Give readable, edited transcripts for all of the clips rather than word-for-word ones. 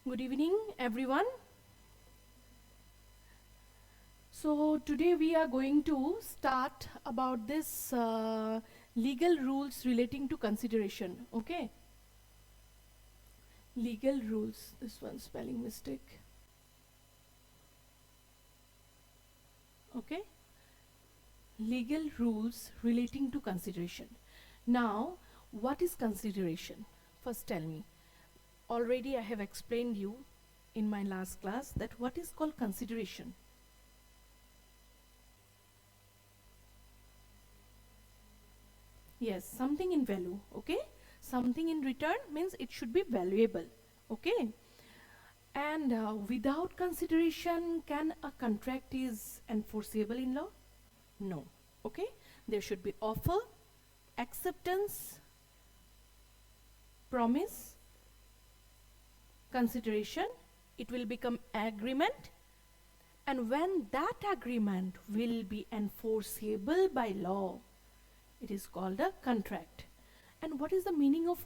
Good evening, everyone. So today we are going to start about this legal rules relating to consideration. Okay, legal rules. This one spelling mistake. Okay, legal rules relating to consideration. Now, what is consideration? First, tell me. Already I have explained you in my last class that what is called consideration. Yes, something in value. Okay, something in return means it should be valuable. Okay, and without consideration, can a contract is enforceable in law? No. Okay, there should be offer, acceptance, promise, consideration. It will become agreement, and when that agreement will be enforceable by law, it is called a contract. And what is the meaning of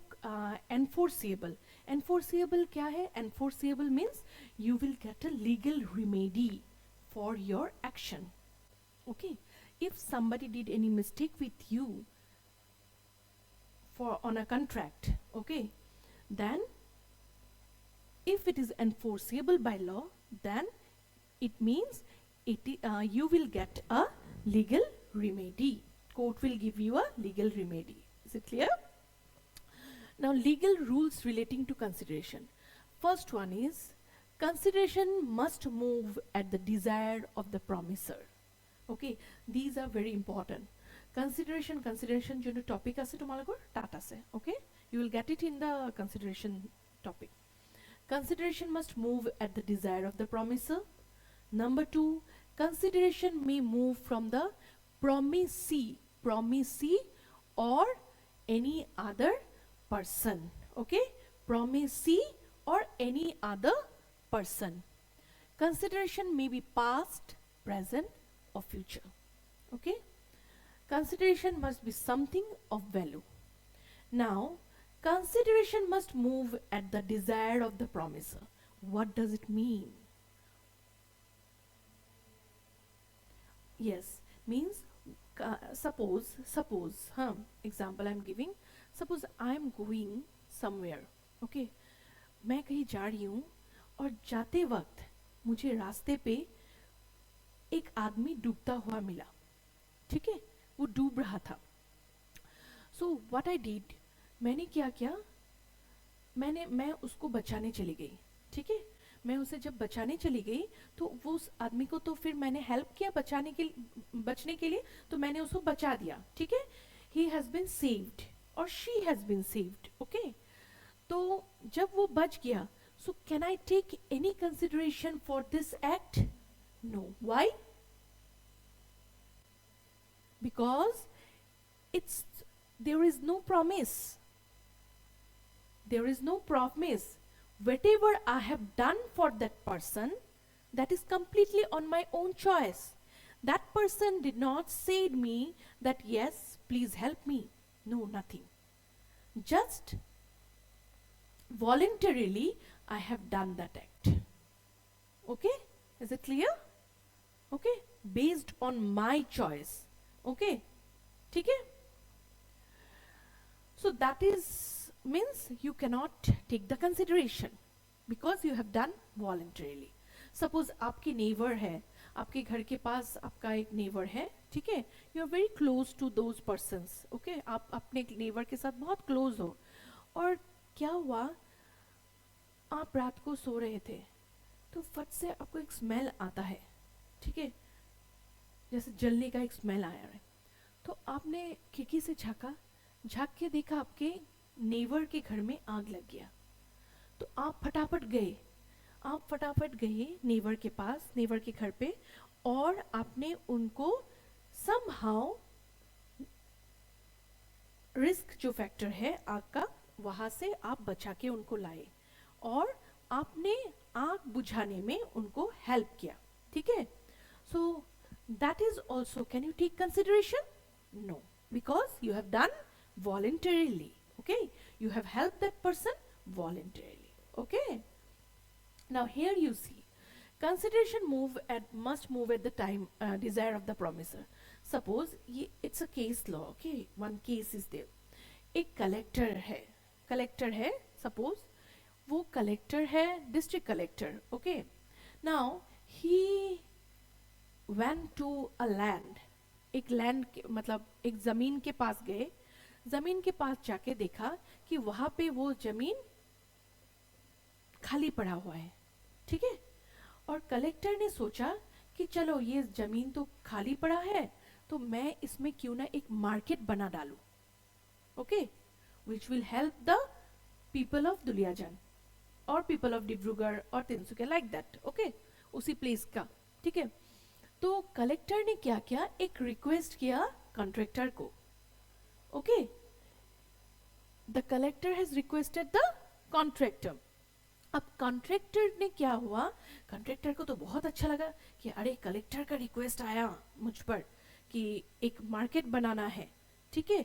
enforceable? Enforceable क्या है? Enforceable means you will get a legal remedy for your action. Okay, if somebody did any mistake with you for on a contract, okay, then if it is enforceable by law, then it means you will get a legal remedy. Court will give you a legal remedy. Is it clear? Now, legal rules relating to consideration. First one is consideration must move at the desire of the promiser. Okay, these are very important. Consideration যোনটো topic আছে তোমালোকৰ তাত আছে. Okay, you will get it in the consideration topic. Consideration must move at the desire of the promiser. Number 2, consideration may move from the promisee or any other person. Okay, promisee or any other person. Consideration may be past, present or future. Okay, consideration must be something of value. Now, consideration must move at the desire of the promiser. What does it mean? Yes, means suppose example I'm giving. Suppose I'm going somewhere. Okay, मैं कहीं जा रही हूँ और जाते वक्त मुझे रास्ते पे एक आदमी डूबता हुआ मिला. ठीक है, वो डूब रहा था. सो व्हाट आई डिड, मैंने क्या किया, मैं उसको बचाने चली गई. ठीक है, मैं उसे जब बचाने चली गई तो वो उस आदमी को तो फिर मैंने हेल्प किया बचने के लिए, तो मैंने उसको बचा दिया. ठीक है, ही हैज बीन सेव्ड और she has been saved. Okay, तो जब वो बच गया, so can I take any consideration for this act? No. Why? Because it's there is no promise. There is no promise. Whatever I have done for that person, that is completely on my own choice. That person did not say to me that yes, please help me. No, nothing. Just voluntarily I have done that act. Okay, is it clear? Okay, based on my choice. Okay, ठीक है. So that is means you cannot take the consideration because you have done voluntarily. Suppose आपकी neighbor है, आपके घर के पास आपका एक neighbor है. ठीक है, you are very close to those persons. Okay, आप अपने neighbor के साथ बहुत close हो. और क्या हुआ, आप रात को सो रहे थे तो फट से आपको एक स्मेल आता है. ठीक है, जैसे जलने का एक स्मेल आया है. तो आपने खिड़की से झाँक के देखा आपके नेवर के घर में आग लग गया. तो आप फटाफट गए नेवर के पास, नेवर के घर पे, और आपने उनको समहाउ रिस्क जो फैक्टर है आग का, वहां से आप बचा के उनको लाए और आपने आग बुझाने में उनको हेल्प किया. ठीक है, सो that is also, can you take consideration? No, because you have done voluntarily. Okay, you have helped that person voluntarily. Okay, Now here you see consideration must move at the time desire of the promiser. Suppose it's a case law. Okay, one case is there. एक collector है suppose, वो collector है, district collector. Okay, now he went to a land. एक land मतलब एक जमीन के पास गए. जमीन के पास जाके देखा कि वहां पे वो जमीन खाली पड़ा हुआ है. ठीक है, और कलेक्टर ने सोचा कि चलो ये जमीन तो खाली पड़ा है, तो मैं इसमें क्यों ना एक मार्केट बना डालूं. Okay, which will help the people of Duliajan और पीपल ऑफ डिब्रूगढ़ और तिनसुकिया, लाइक दैट. ओके, उसी प्लेस का. ठीक है, तो कलेक्टर ने क्या किया, एक रिक्वेस्ट किया कॉन्ट्रैक्टर को. Okay, the collector has requested the contractor. अब कॉन्ट्रैक्टर ने क्या हुआ, कॉन्ट्रैक्टर को तो बहुत अच्छा लगा कि अरे कलेक्टर का रिक्वेस्ट आया मुझ पर कि एक मार्केट बनाना है. ठीक है,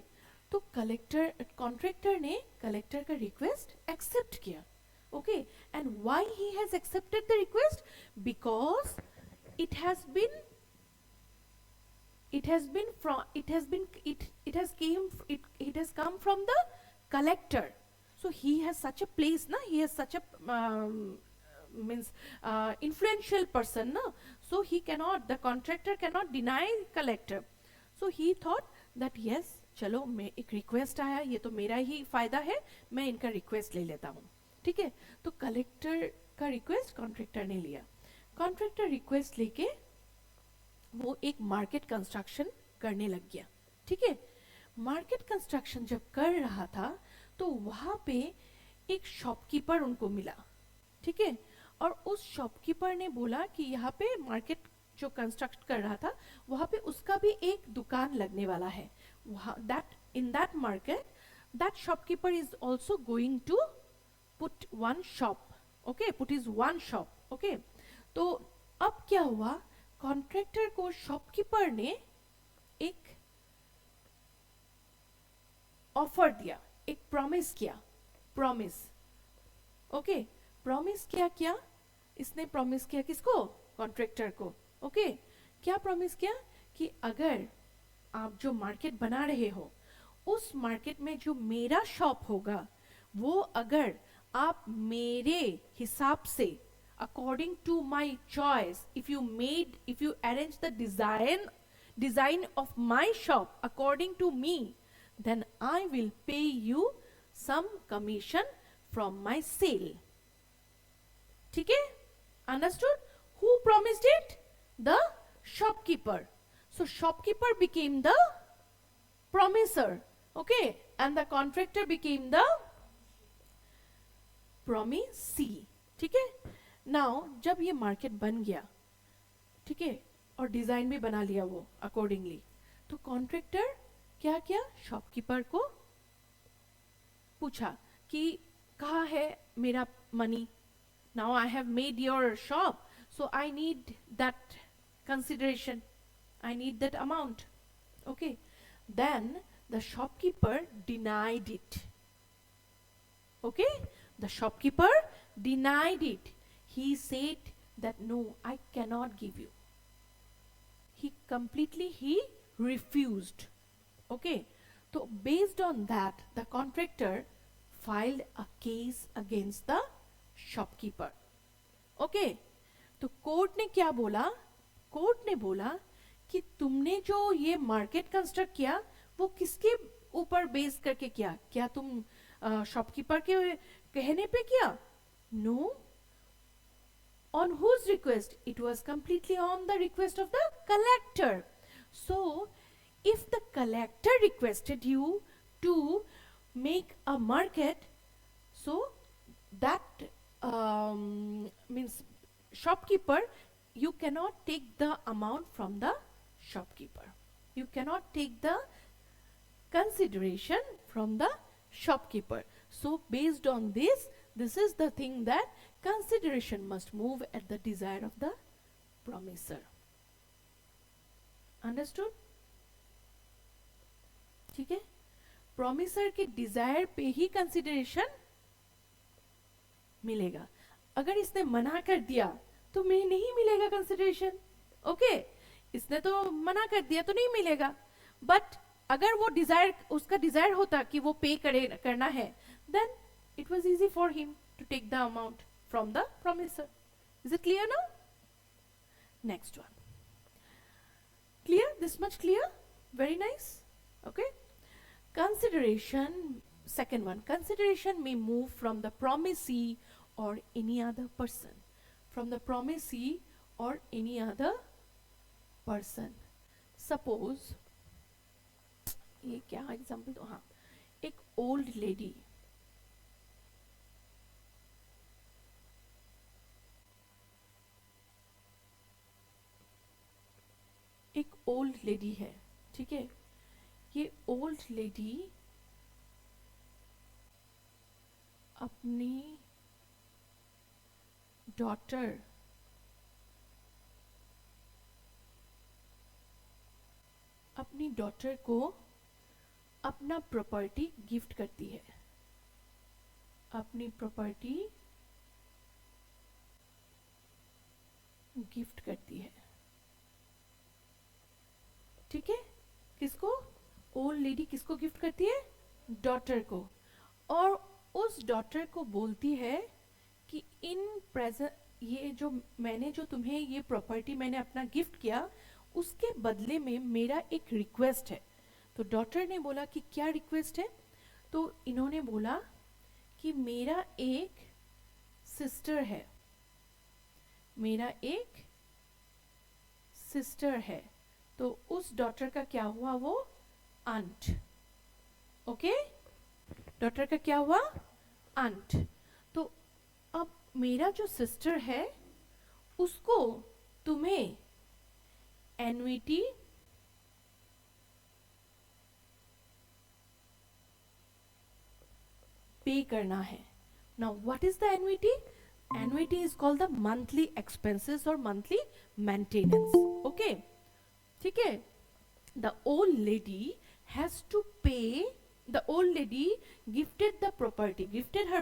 तो कॉन्ट्रैक्टर ने कलेक्टर का रिक्वेस्ट एक्सेप्ट किया. Okay, and why he has accepted the request, because it has been it has come from the collector. So he has such a place na, he has such a means influential person na, so the contractor cannot deny collector. So he thought that yes, चलो मैं एक request आया, ये तो मेरा ही फायदा है, मैं इनका रिक्वेस्ट ले लेता हूँ. ठीक है, तो कलेक्टर का रिक्वेस्ट कॉन्ट्रैक्टर ने लिया. कॉन्ट्रैक्टर रिक्वेस्ट लेके वो एक मार्केट कंस्ट्रक्शन करने लग गया. ठीक है, मार्केट कंस्ट्रक्शन जब कर रहा था तो वहां पे एक शॉपकीपर उनको मिला. ठीक है, और उस शॉपकीपर ने बोला कि यहाँ पे मार्केट जो कंस्ट्रक्ट कर रहा था वहां पे उसका भी एक दुकान लगने वाला है. In that market that shopkeeper is also going to put one shop. Okay, put is one shop. Okay, तो अब क्या हुआ, कॉन्ट्रैक्टर को शॉपकीपर ने एक ऑफर दिया, एक प्रॉमिस किया. प्रॉमिस, ओके, प्रॉमिस क्या इसने प्रॉमिस किया किसको, कॉन्ट्रैक्टर को. ओके, क्या प्रॉमिस किया कि अगर आप जो मार्केट बना रहे हो उस मार्केट में जो मेरा शॉप होगा वो अगर आप मेरे हिसाब से according to my choice, if you arrange the design of my shop according to me, then I will pay you some commission from my sale. ठीक है, understood? Who promised it? The shopkeeper. So shopkeeper became the promiser. Okay, and the contractor became the promisee. ठीक है, now जब ये market बन गया, ठीक है, और डिजाइन भी बना लिया वो अकॉर्डिंगली, तो कॉन्ट्रैक्टर क्या किया, शॉपकीपर को पूछा कि कहाँ है मेरा money. Now I have made your shop, so I need that consideration, I need that amount. Okay, then the shopkeeper denied it. Okay, the shopkeeper denied it. He said that no, I cannot give you. He refused. Okay, so based on that the contractor filed a case against the shopkeeper. Okay, तो court ने क्या बोला, court ने बोला कि तुमने जो ये मार्केट कंस्ट्रक्ट किया वो किसके ऊपर बेस करके किया, क्या तुम शॉपकीपर के कहने पे किया? No. On whose request? It was completely on the request of the collector. So if the collector requested you to make a market, so that means shopkeeper, you cannot take the amount from the shopkeeper, you cannot take the consideration from the shopkeeper. So based on this is the thing that consideration must move at the desire of the promiser. Understood? ठीक है, promiser के desire पे ही consideration मिलेगा. अगर इसने मना कर दिया तो मैं नहीं मिलेगा कंसिडरेशन, ओके। इसने तो मना कर दिया तो नहीं मिलेगा, बट अगर वो डिजायर, उसका डिजायर होता कि वो पे करे करना है, then it was easy for him to take the amount from the promisor. Is it clear now? Next one, clear? This much clear? Very nice, okay. Consideration, second one, consideration may move from the promisee or any other person. From the promisee or any other person. Suppose, ये क्या example दो, हाँ, एक old lady, एक old lady है, ठीक है। ये ओल्ड लेडी अपनी डॉटर को अपना प्रॉपर्टी गिफ्ट करती है, अपनी प्रॉपर्टी गिफ्ट करती है, ठीक है। किसको? ओल्ड लेडी किसको गिफ्ट करती है? डॉटर को। और उस डॉटर को बोलती है कि इन प्रेजेंट, ये जो मैंने, जो तुम्हें ये प्रॉपर्टी मैंने अपना गिफ्ट किया, उसके बदले में मेरा एक रिक्वेस्ट है। तो डॉटर ने बोला कि क्या रिक्वेस्ट है? तो इन्होंने बोला कि मेरा एक सिस्टर है, मेरा एक सिस्टर है। तो उस डॉटर का क्या हुआ? वो आंट, ओके। डॉटर का क्या हुआ? आंट। तो अब मेरा जो सिस्टर है उसको तुम्हें एन्युटी पे करना है। Now what is the annuity? Annuity is called the monthly expenses और मंथली मेंटेनेंस, ओके, ठीक है। The old lady has to pay, the old lady gifted her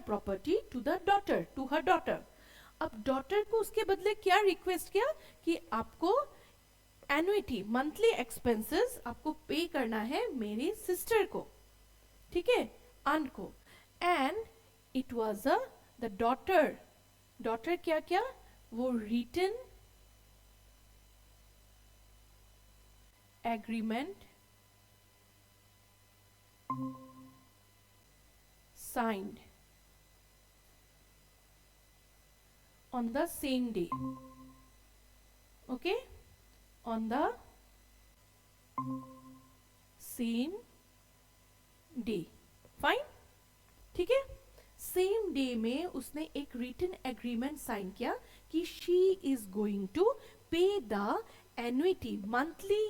property to the daughter, to her daughter. अब daughter को उसके बदले क्या request किया कि आपको एन्युटी, मंथली एक्सपेंसेस आपको पे करना है मेरी सिस्टर को, ठीक है, आंट को। And it was the daughter क्या क्या? वो written agreement signed on the same day, okay, on the same day, fine, ठीक है। सेम डे में उसने एक रिटन एग्रीमेंट साइन किया कि she is going to pay the annuity, monthly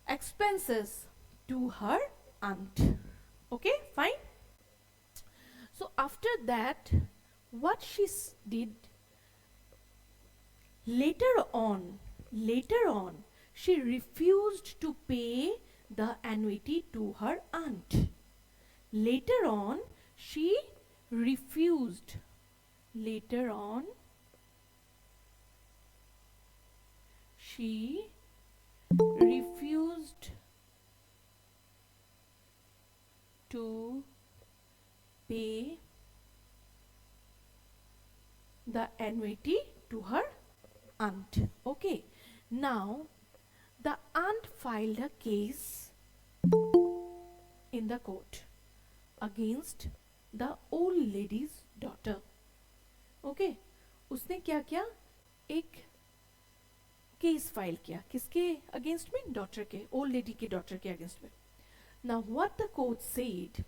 expenses to her aunt, okay, fine. So after that, what she did later on, she refused to pay the annuity to her aunt. Later on she refused to pay the annuity to her aunt, okay. Now the aunt filed a case in the court against the old lady's daughter, okay. उसने क्या किया? एक case file किया, किसके against में? Daughter के, old lady की daughter के अगेंस्ट में। Now what the court said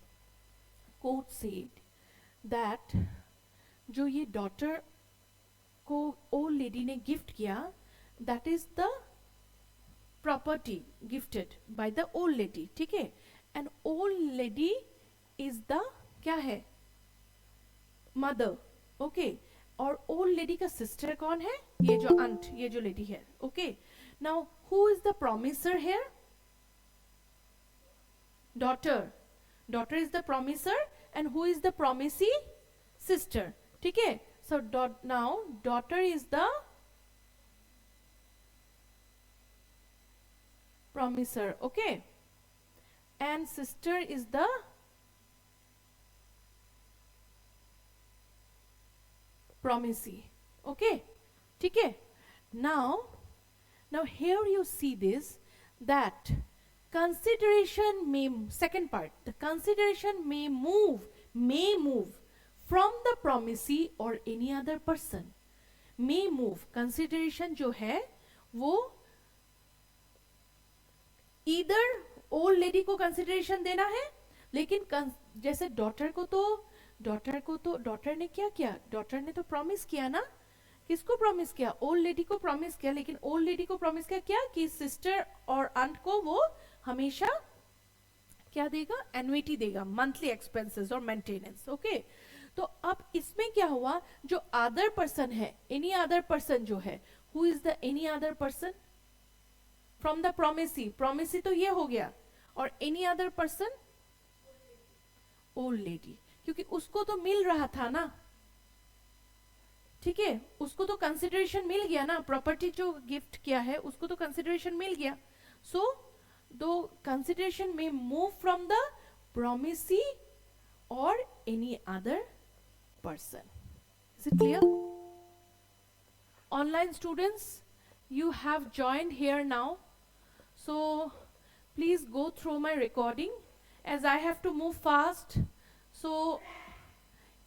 that जो ये डॉटर को ओल्ड लेडी ने गिफ्ट किया, that is the property gifted by the old lady, ठीक है। and old lady is the क्या है? Mother, okay. और ओल्ड लेडी का सिस्टर कौन है? ये जो अंट, ये जो लेडी है, okay. Now who is the promisor here? daughter is the promiser and who is the promisee? sister, ठीक है। So now daughter is the promiser, okay, and sister is the promisee, okay, ठीक है. Now here you see this, that consideration may, second part, the consideration may move from the promisee or any other person. May move, consideration जो है वो इधर old lady को consideration देना है, लेकिन जैसे डॉटर को डॉटर ने क्या किया, डॉटर ने तो प्रॉमिस किया ना, किसको प्रॉमिस किया, ओल्ड लेडी को प्रॉमिस किया, लेकिन ओल्ड लेडी को प्रॉमिस किया क्या कि सिस्टर और आंट को वो हमेशा क्या देगा, एनुइटी देगा, मंथली एक्सपेंसेस और मेंटेनेंस, ओके. तो अब इसमें क्या हुआ, जो अदर पर्सन है, एनी अदर पर्सन जो है, who is the any other person from the promisee तो ये हो गया, और any other person old lady, क्योंकि उसको तो मिल रहा था ना, ठीक है, उसको तो कंसिडरेशन मिल गया ना, प्रॉपर्टी जो गिफ्ट किया है उसको तो कंसिडरेशन मिल गया. सो दो कंसिडरेशन में मूव फ्रॉम द प्रोमिसी और any other person. Is it clear? Online students, you have joined here now, so please go through my recording as I have to move fast. So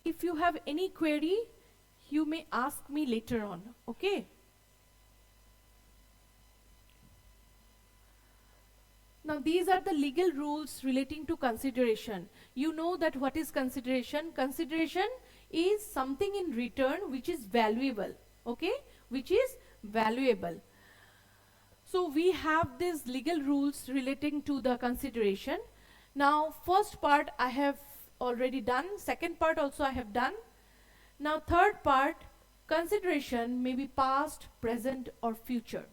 if you have any query, you may ask me later on, okay? Now these are the legal rules relating to consideration. You know that what is consideration? Consideration is something in return which is valuable, okay, which is valuable. So we have these legal rules relating to the consideration. Now first part I have already done, second part also I have done. Now third part, consideration may be past, present or future,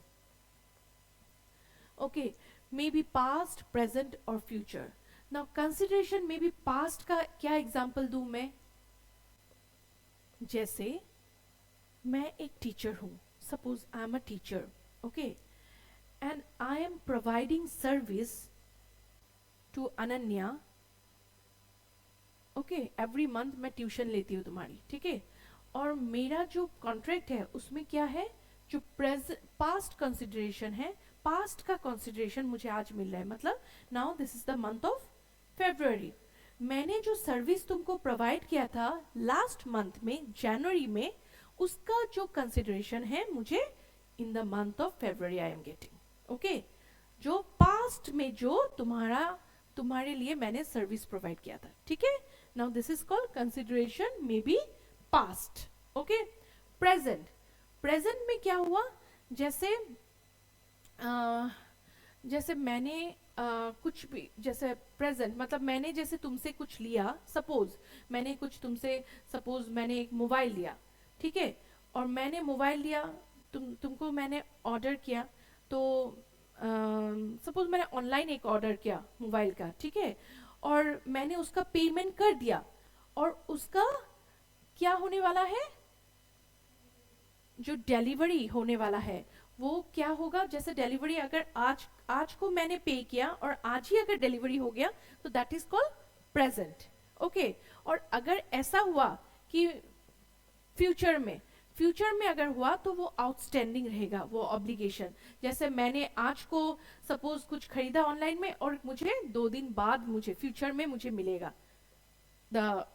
okay, may be past, present or future. Now consideration may be past का क्या example दूं मैं, जैसे मैं एक teacher हूं, suppose I am a teacher, okay, and I am providing service to Ananya, okay, every month मैं tuition लेती हूँ तुम्हारी, ठीक है, और मेरा जो कॉन्ट्रैक्ट है उसमें क्या है, जो पास्ट कंसिडरेशन है, पास्ट का कंसिडरेशन मुझे आज मिल रहा है, मतलब now this is the month of February, मैंने जो सर्विस तुमको प्रोवाइड किया था लास्ट मंथ में, जनवरी में, उसका जो कंसिडरेशन है मुझे in the month of February I am getting, okay, जो पास्ट में जो तुम्हारे लिए मैंने सर्विस प्रोवाइड किया था, ठीक है. Now this is called consideration may be past, okay. Present में क्या हुआ, जैसे मैंने कुछ भी, जैसे प्रेजेंट मतलब मैंने जैसे तुमसे कुछ लिया, सपोज मैंने कुछ तुमसे, सपोज मैंने एक मोबाइल लिया, ठीक है, और मैंने मोबाइल लिया, तुमको मैंने ऑर्डर किया, तो सपोज मैंने ऑनलाइन एक ऑर्डर किया मोबाइल का, ठीक है, और मैंने उसका पेमेंट कर दिया, और उसका क्या होने वाला है, जो डिलीवरी होने वाला है वो क्या होगा, जैसे डिलीवरी अगर आज को मैंने पे किया और आज ही अगर डिलीवरी हो गया तो that is called present, okay. और अगर ऐसा हुआ कि फ्यूचर में अगर हुआ तो वो आउटस्टैंडिंग रहेगा, वो ऑब्लिगेशन, जैसे मैंने आज को सपोज कुछ खरीदा ऑनलाइन में और मुझे 2 दिन बाद मुझे फ्यूचर में मुझे मिलेगा the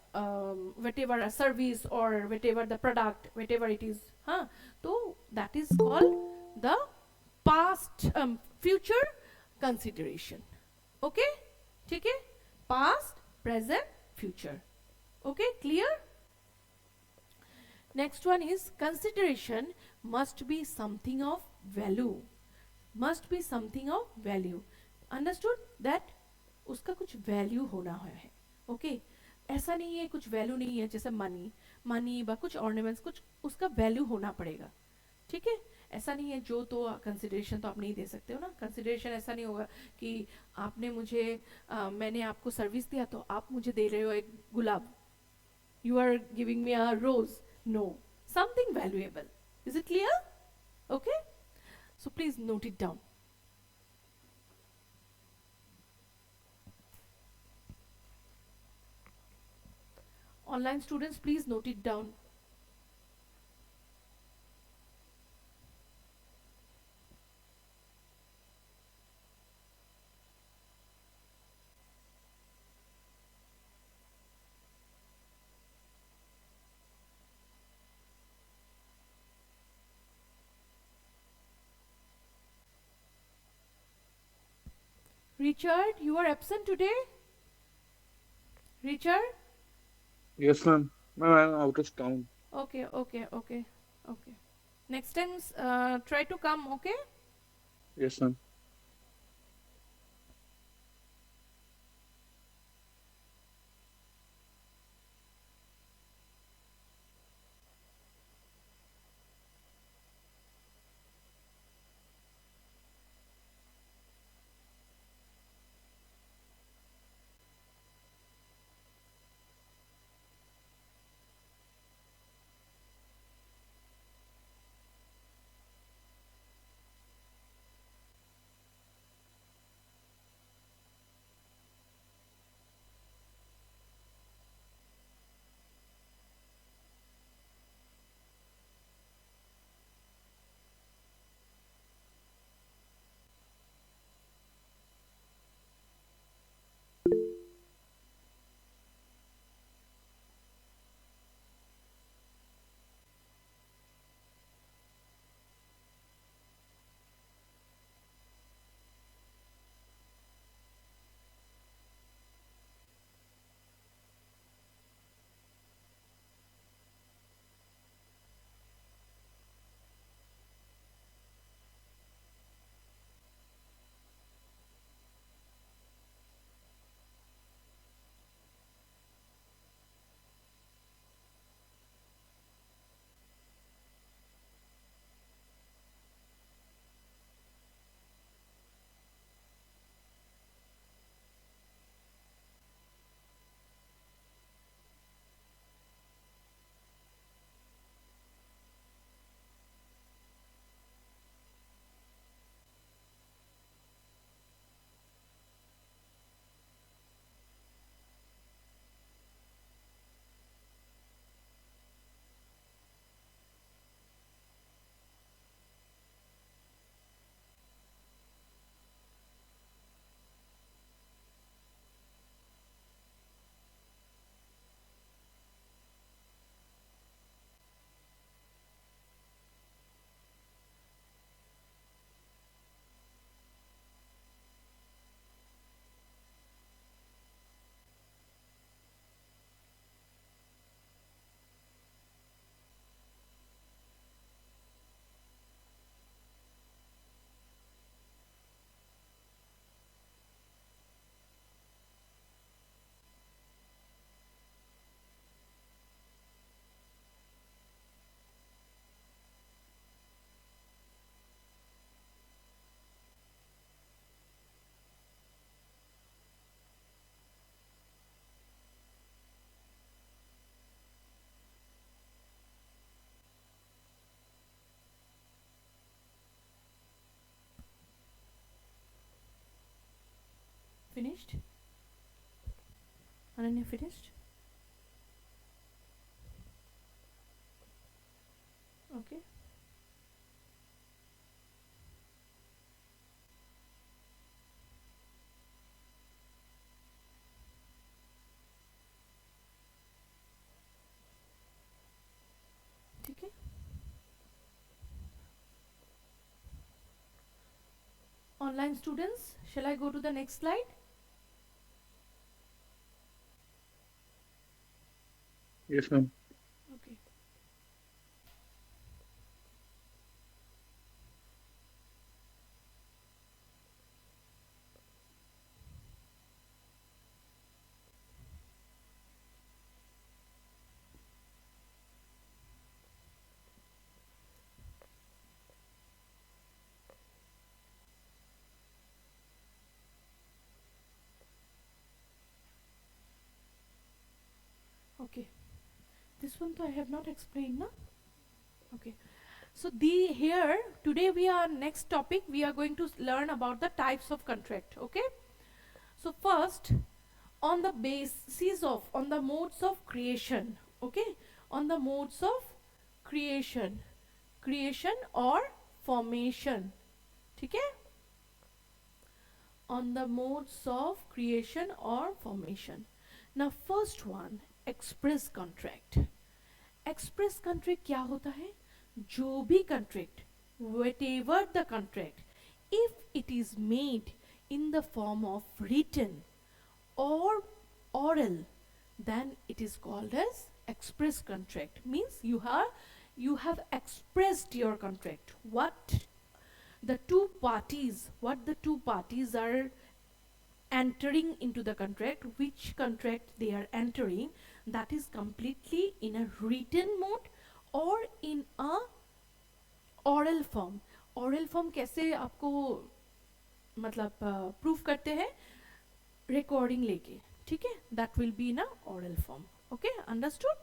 whatever a service or whatever the product, whatever it is, हाँ, तो that is called the past future consideration, okay, ठीक है, past, present, future, okay, clear. Next one is consideration must be something of value, must be something of value, understood that उसका कुछ value होना है, okay. ऐसा नहीं है कुछ वैल्यू नहीं है, जैसे मनी बा कुछ ऑर्नामेंट्स, कुछ उसका वैल्यू होना पड़ेगा, ठीक है. ऐसा नहीं है जो तो कंसिडरेशन तो आप नहीं दे सकते हो ना, कंसिडरेशन ऐसा नहीं होगा कि आपने मुझे मैंने आपको सर्विस दिया तो आप मुझे दे रहे हो एक गुलाब, you are giving me a rose, no, something valuable. Is it clear? Okay, so please note it down. Online students, please note it down. Richard, you are absent today? Richard? Yes, ma'am. Ma'am, I'm out of town. Okay, okay, okay, okay. Next time, try to come, okay? Yes, ma'am. Finished? Ananya finished? Okay. ठीक है. Online students, shall I go to the next slide? Yes, ma'am. Okay. Okay. This one I have not explained, na? Okay. So the here today we are next topic we are going to learn about the types of contract. Okay. So first on the basis of on the modes of creation. Okay. On the modes of creation, creation or formation. ठीक है? On the modes of creation or formation. Now first one express contract. Express contract क्या होता है? जो भी contract, whatever the contract, if it is made in the form of written or oral, then it is called as express contract. Means you have expressed your contract. What the two parties are entering into the contract, which contract they are entering, that is completely in a written mode or in a oral form. oral form कैसे आपको मतलब proof करते हैं? Recording लेके, ठीक है? That will be in a oral form. Okay, understood?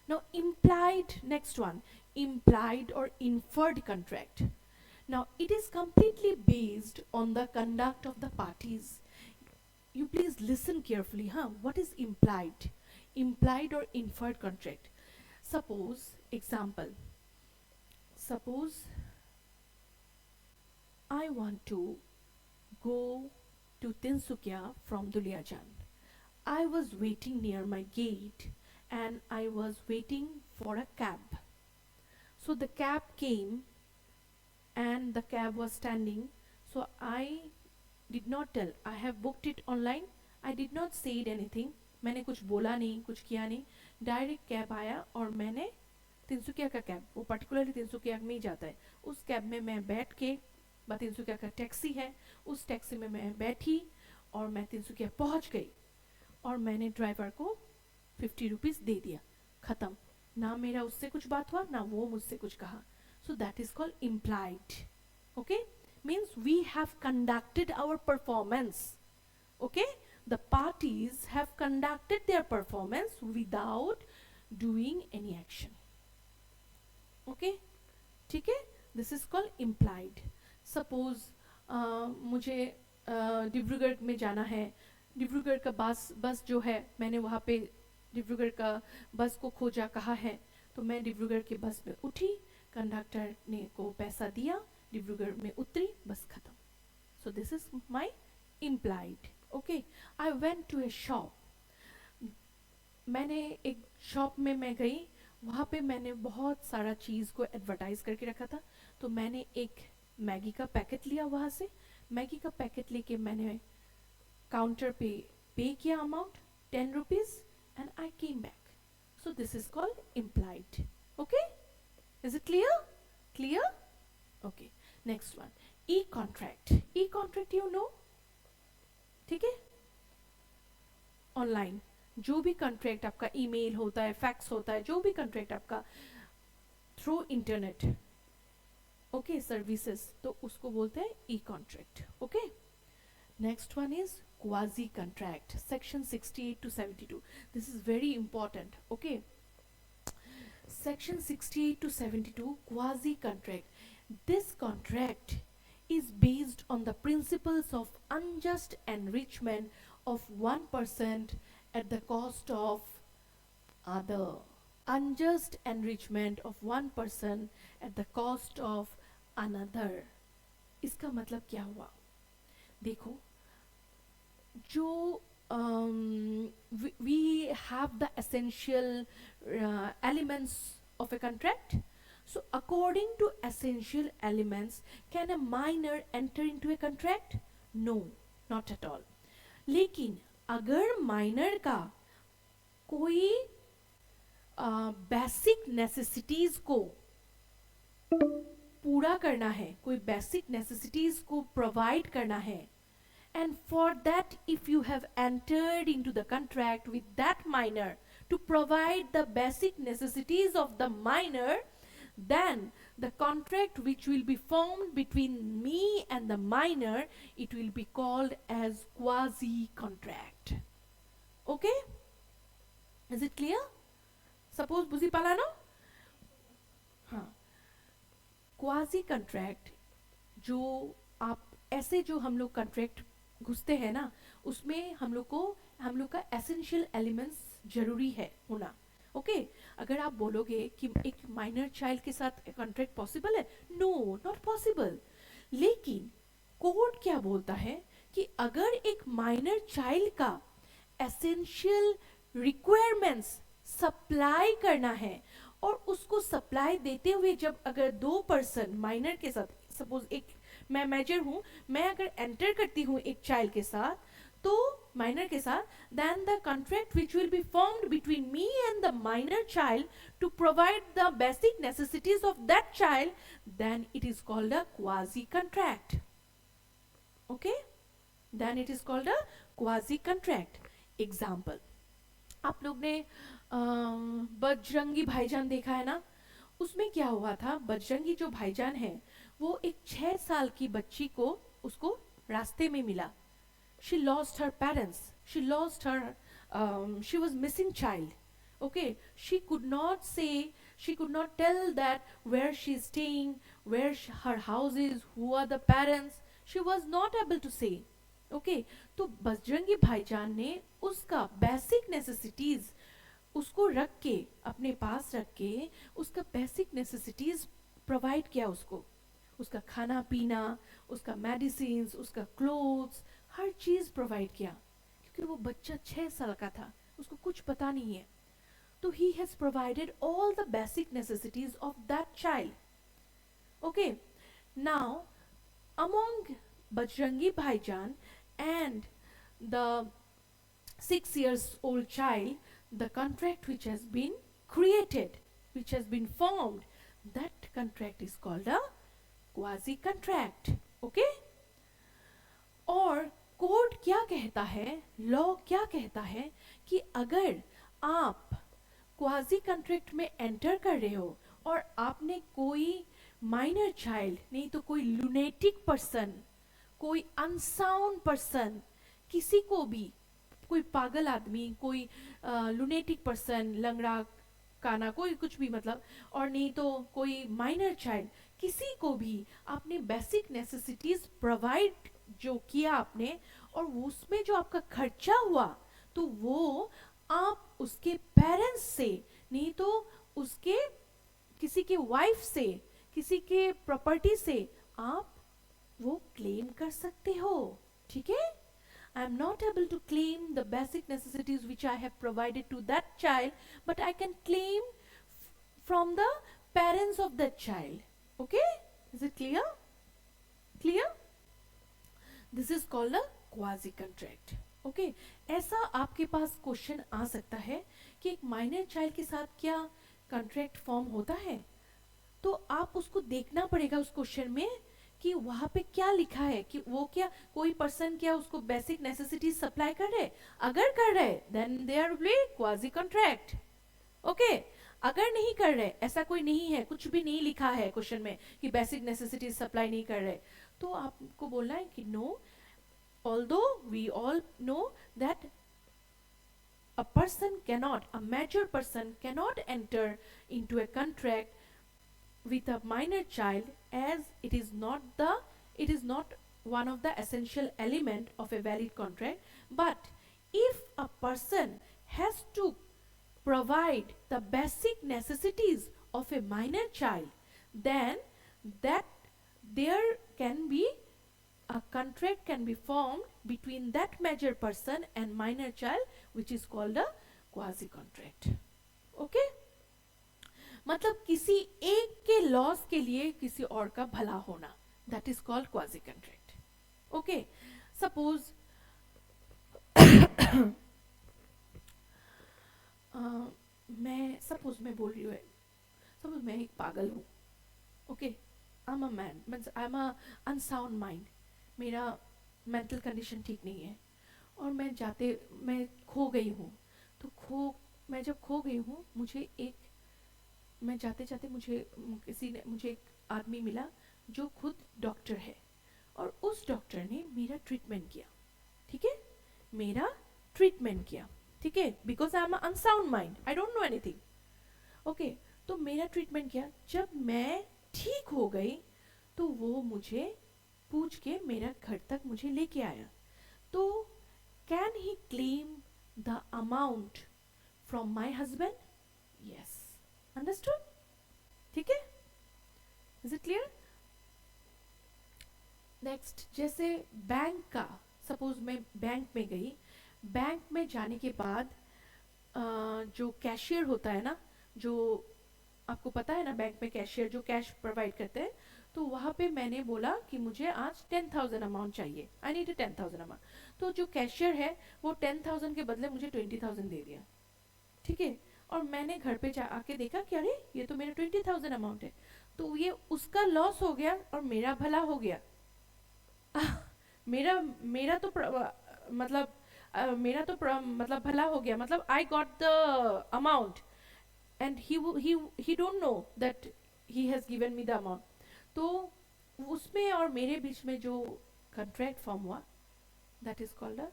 Now implied, next one, implied or inferred contract. Now it is completely based on the conduct of the parties. You please listen carefully, huh? What is implied? Implied or inferred contract. Suppose, example, suppose I want to go to Tinsukia from Duliajan. I was waiting near my gate and I was waiting for a cab. So the cab came and the cab was standing. So I did not tell, I have booked it online. I did not say anything. मैंने कुछ बोला नहीं, कुछ किया नहीं. Direct cab आया और मैंने तिनसुकिया का कैब, वो पर्टिकुलरली तिनसुकिया में ही जाता है, उस कैब में मैं बैठ के, तिनसुकिया का टैक्सी है, उस टैक्सी में मैं बैठी और मैं तिनसुकिया पहुंच गई और मैंने ड्राइवर को 50 रुपीज़ दे दिया. ख़त्म. ना मेरा उससे कुछ बात हुआ, ना वो मुझसे कुछ कहा. So that is called implied. Okay, means we have conducted our performance. Okay, the parties have conducted their performance without doing any action. Okay, ठीक है? This is called implied. Suppose मुझे डिब्रूगढ़ में जाना है. डिब्रूगढ़ का बस जो है, मैंने वहाँ पे डिब्रूगढ़ का बस को खोजा कहाँ है, तो मैं डिब्रूगढ़ के बस में उठी, कंडक्टर ने को पैसा दिया, डिब्रूगढ़ में उतरी, बस खत्म. So this is my implied. Okay, I went to a shop. मैंने एक शॉप में मैं गई, वहाँ पे मैंने बहुत सारा चीज़ को एडवर्टाइज करके रखा था. तो मैंने एक मैगी का पैकेट लिया वहाँ से. मैगी का पैकेट लेके मैंने काउंटर पे किया amount 10 rupees and I came back. So this is called implied. Okay, is it clear? Clear? Okay, next one, e-contract. E-contract you know, ठीक है? ऑनलाइन जो भी कॉन्ट्रैक्ट आपका ईमेल होता है, फैक्स होता है, जो भी कॉन्ट्रैक्ट आपका थ्रू इंटरनेट, ओके, सर्विसेज, तो उसको बोलते हैं e contract. Okay, next one is quasi contract, section 68 to 72. This is very important. Okay, Section 68 to 72, quasi contract. This contract is based on the principles of unjust enrichment of one person at the cost of other. Unjust enrichment of one person at the cost of another. इसका मतलब क्या हुआ? देखो, जो we have the essential elements of a contract. So according to essential elements, can a minor enter into a contract? No, not at all. लेकिन अगर minor का कोई बेसिक नेसेसिटीज को पूरा करना है, कोई बेसिक नेसेसिटीज को प्रोवाइड करना है, and for that if you have entered into the contract with that minor to provide the basic necessities of the minor, then the contract which will be formed between me and the minor, it will be called as quasi contract. Okay, is it clear? Suppose बुझी पाला ना? Quasi contract, जो आप ऐसे जो हम लोग contract घुसते हैं ना, उसमें हम लोग का एसेंशियल एलिमेंट्स जरूरी है होना। ओके अगर आप बोलोगे कि एक माइनर चाइल्ड के साथ कॉन्ट्रैक्ट पॉसिबल है, नो नॉट पॉसिबल। लेकिन कोड क्या बोलता है कि अगर एक माइनर चाइल्ड का एसेंशियल रिक्वायरमेंट्स सप्लाई करना है, और उसको सप्लाई देते हुए जब अगर दो पर्सन माइनर के साथ, सपोज एक मैं मेजर हूं, मैं अगर एंटर करती हूं एक चाइल्ड के साथ, तो माइनर के साथ, then the contract which will be formed between me and the minor child to provide the basic necessities of that child, then it is called a quasi contract. Okay, then it is called a quasi contract. Example, आप लोग ने बजरंगी भाईजान देखा है ना, उसमें क्या हुआ था, बजरंगी जो भाईजान है वो एक 6 साल की बच्ची को उसको रास्ते में मिला। She lost her parents, she lost her, she was missing child. Okay, she could not tell that where she is staying, where her house is, who are the parents. She was not able to say. Okay, तो बजरंगी भाईजान ने उसका basic necessities उसको रख के, अपने पास रख के, उसका बेसिक नेसेसिटीज प्रोवाइड किया उसको, उसका खाना पीना, उसका मेडिसिन, उसका क्लोथ्स, हर चीज प्रोवाइड किया, क्योंकि वो बच्चा 6 साल का था, उसको कुछ पता नहीं है। तो he has provided all the basic necessities of that child. Okay, now among Bajrangi Bhaijan and the 6 years old child, the contract which has been created, which has been formed, that contract is called a quasi contract. Okay, और code क्या कहता है, law क्या कहता है कि अगर आप क्वाजी कंट्रैक्ट में एंटर कर रहे हो और आपने कोई माइनर चाइल्ड, नहीं तो कोई लुनेटिक पर्सन, कोई अनसाउंड पर्सन, किसी को भी, कोई पागल आदमी, कोई लुनेटिक पर्सन, लंगड़ा काना, कोई कुछ भी मतलब, और नहीं तो कोई माइनर चाइल्ड, किसी को भी आपने बेसिक नेसेसिटीज प्रोवाइड जो किया आपने, और उसमें जो आपका खर्चा हुआ, तो वो आप उसके पेरेंट्स से, नहीं तो उसके किसी के वाइफ से, किसी के प्रॉपर्टी से आप वो क्लेम कर सकते हो। ठीक है, I am not able to claim the basic necessities which I have provided to that child, but I can claim from the parents of that child. Okay, is it clear? Clear? This is called a quasi contract. Okay, ऐसा आपके पास question आ सकता है कि एक minor child के साथ क्या contract form होता है, तो आप उसको देखना पड़ेगा उस क्वेश्चन में कि वहां पे क्या लिखा है, कि वो क्या कोई पर्सन क्या उसको बेसिक नेसेसिटीज सप्लाई कर रहे, अगर कर रहे then they are quasi contract. Okay, अगर नहीं कर रहे, ऐसा कोई नहीं है, कुछ भी नहीं लिखा है क्वेश्चन में कि बेसिक नेसेसिटीज सप्लाई नहीं कर रहे, तो आपको बोलना है कि no, although we all know that a person cannot, a major person cannot enter into a contract with a minor child, as it is not one of the essential element of a valid contract. But if a person has to provide the basic necessities of a minor child, then that there can be a contract can be formed between that major person and minor child, which is called a quasi contract. Okay, मतलब किसी एक के loss के लिए किसी और का भला होना, that is called quasi contract. Okay, suppose मैं बोल रही हूँ, सपोज मैं एक पागल हूँ। Okay, I am a man, means I am a unsound mind, मेरा मेंटल कंडीशन ठीक नहीं है, और मैं खो गई हूँ। तो मैं जब खो गई हूँ, मैं जाते जाते मुझे एक आदमी मिला जो खुद डॉक्टर है, और उस डॉक्टर ने मेरा ट्रीटमेंट किया। ठीक है, मेरा ट्रीटमेंट किया, ठीक है, because I am unsound mind, I don't know anything. Okay, तो मेरा ट्रीटमेंट किया। जब मैं ठीक हो गई तो वो मुझे पूछ के मेरा घर तक मुझे लेके आया. तो can he claim the amount from my husband? Yes. Understood? ठीक है? Is it clear? नेक्स्ट, जैसे बैंक का, सपोज मैं बैंक में गई. बैंक में जाने के बाद जो कैशियर होता है ना, जो आपको पता है ना, बैंक में कैशियर जो कैश प्रोवाइड करते हैं, तो वहाँ पे मैंने बोला कि मुझे आज 10,000 अमाउंट चाहिए, आई नीड 10,000 अमाउंट. तो जो कैशियर है वो 10,000 के बदले मुझे 20,000 दे दिया. ठीक है? और मैंने घर पे आके देखा कि अरे ये तो मेरा 20,000 अमाउंट है. तो ये उसका लॉस हो गया और मेरा भला हो गया. मेरा मेरा तो मतलब मेरा तो मतलब भला हो गया, मतलब I got the amount and he don't know that he has given me the amount. तो उसमें और मेरे बीच में जो कंट्रैक्ट फॉर्म हुआ, that is called a